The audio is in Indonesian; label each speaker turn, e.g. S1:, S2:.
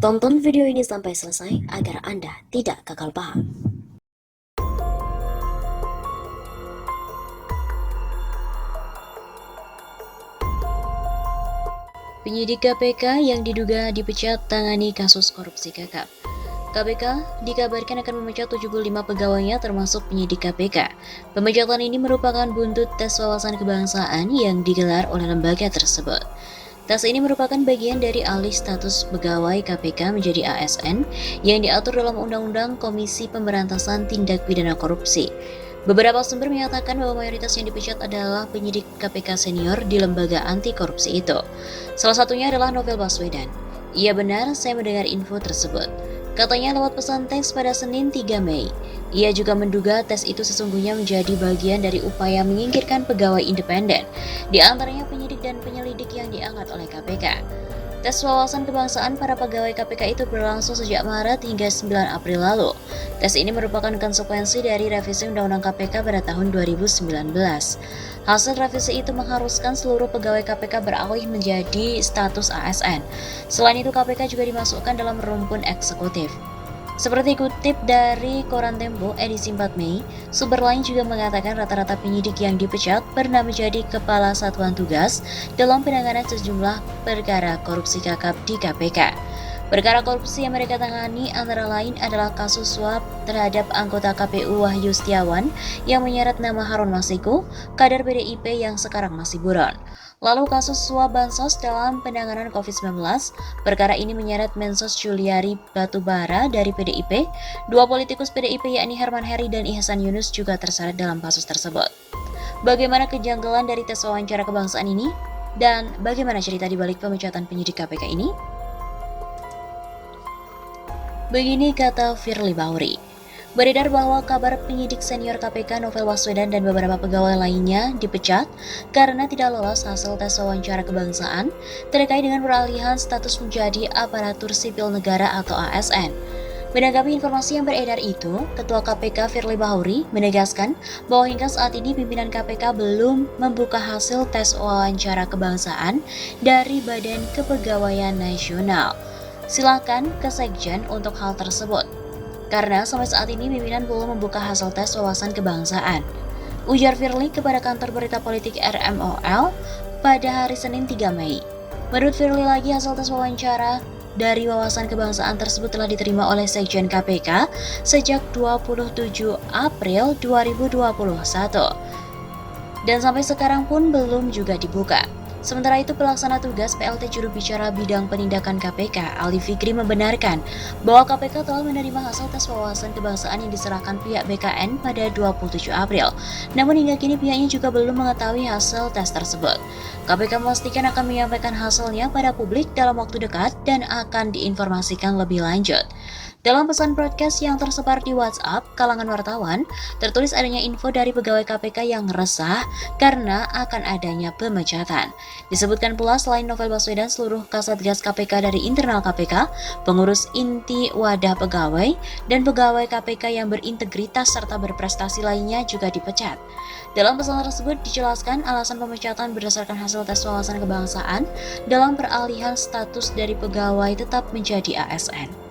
S1: Tonton video ini sampai selesai agar Anda tidak gagal paham. Penyidik KPK yang diduga dipecat tangani kasus korupsi KKP. KPK dikabarkan akan memecat 75 pegawainya termasuk penyidik KPK. Pemecatan ini merupakan buntut tes wawasan kebangsaan yang digelar oleh lembaga tersebut. Tes ini merupakan bagian dari alih status pegawai KPK menjadi ASN yang diatur dalam Undang-Undang Komisi Pemberantasan Tindak Pidana Korupsi. Beberapa sumber menyatakan bahwa mayoritas yang dipecat adalah penyidik KPK senior di lembaga anti korupsi itu. Salah satunya adalah Novel Baswedan. Iya benar, saya mendengar info tersebut. Katanya lewat pesan teks pada Senin 3 Mei. Ia juga menduga tes itu sesungguhnya menjadi bagian dari upaya menyingkirkan pegawai independen, di antaranya penyidik dan penyelidik yang diangkat oleh KPK. Tes wawasan kebangsaan para pegawai KPK itu berlangsung sejak Maret hingga 9 April lalu. Tes ini merupakan konsekuensi dari revisi Undang-Undang KPK pada tahun 2019. Hasil revisi itu mengharuskan seluruh pegawai KPK beralih menjadi status ASN. Selain itu, KPK juga dimasukkan dalam rumpun eksekutif. Seperti kutip dari Koran Tempo edisi 4 Mei, sumber lain juga mengatakan rata-rata penyidik yang dipecat pernah menjadi kepala satuan tugas dalam penanganan sejumlah perkara korupsi KKP di KPK. Perkara korupsi yang mereka tangani antara lain adalah kasus suap terhadap anggota KPU Wahyu Setiawan yang menyeret nama Harun Masiku, kader PDIP yang sekarang masih buron. Lalu kasus suap bansos dalam penanganan COVID-19, perkara ini menyeret Mensos Juliari Batubara dari PDIP. Dua politikus PDIP yakni Herman Heri dan Ihsan Yunus juga terseret dalam kasus tersebut. Bagaimana kejanggalan dari tes wawancara kebangsaan ini? Dan bagaimana cerita di balik pemecatan penyidik KPK ini? Begini kata Firly Bahuri. Beredar bahwa kabar penyidik senior KPK Novel Baswedan dan beberapa pegawai lainnya dipecat karena tidak lolos hasil tes wawancara kebangsaan terkait dengan peralihan status menjadi aparatur sipil negara atau ASN. Menanggapi informasi yang beredar itu, Ketua KPK Firly Bahuri menegaskan bahwa hingga saat ini pimpinan KPK belum membuka hasil tes wawancara kebangsaan dari Badan Kepegawaian Nasional. Silakan ke Sekjen untuk hal tersebut. Karena sampai saat ini pimpinan belum membuka hasil tes wawasan kebangsaan. Ujar Firly kepada kantor berita politik RMOL pada hari Senin 3 Mei. Menurut Firly lagi hasil tes wawancara dari wawasan kebangsaan tersebut telah diterima oleh Sekjen KPK sejak 27 April 2021. Dan sampai sekarang pun belum juga dibuka. Sementara itu, pelaksana tugas PLT juru bicara bidang penindakan KPK, Ali Fikri membenarkan bahwa KPK telah menerima hasil tes wawasan kebangsaan yang diserahkan pihak BKN pada 27 April. Namun hingga kini pihaknya juga belum mengetahui hasil tes tersebut. KPK memastikan akan menyampaikan hasilnya pada publik dalam waktu dekat dan akan diinformasikan lebih lanjut. Dalam pesan broadcast yang tersebar di WhatsApp kalangan wartawan, tertulis adanya info dari pegawai KPK yang resah karena akan adanya pemecatan. Disebutkan pula selain Novel Baswedan, seluruh Kasatgas KPK dari internal KPK, pengurus inti wadah pegawai, dan pegawai KPK yang berintegritas serta berprestasi lainnya juga dipecat. Dalam pesan tersebut dijelaskan alasan pemecatan berdasarkan hasil tes wawasan kebangsaan dalam peralihan status dari pegawai tetap menjadi ASN.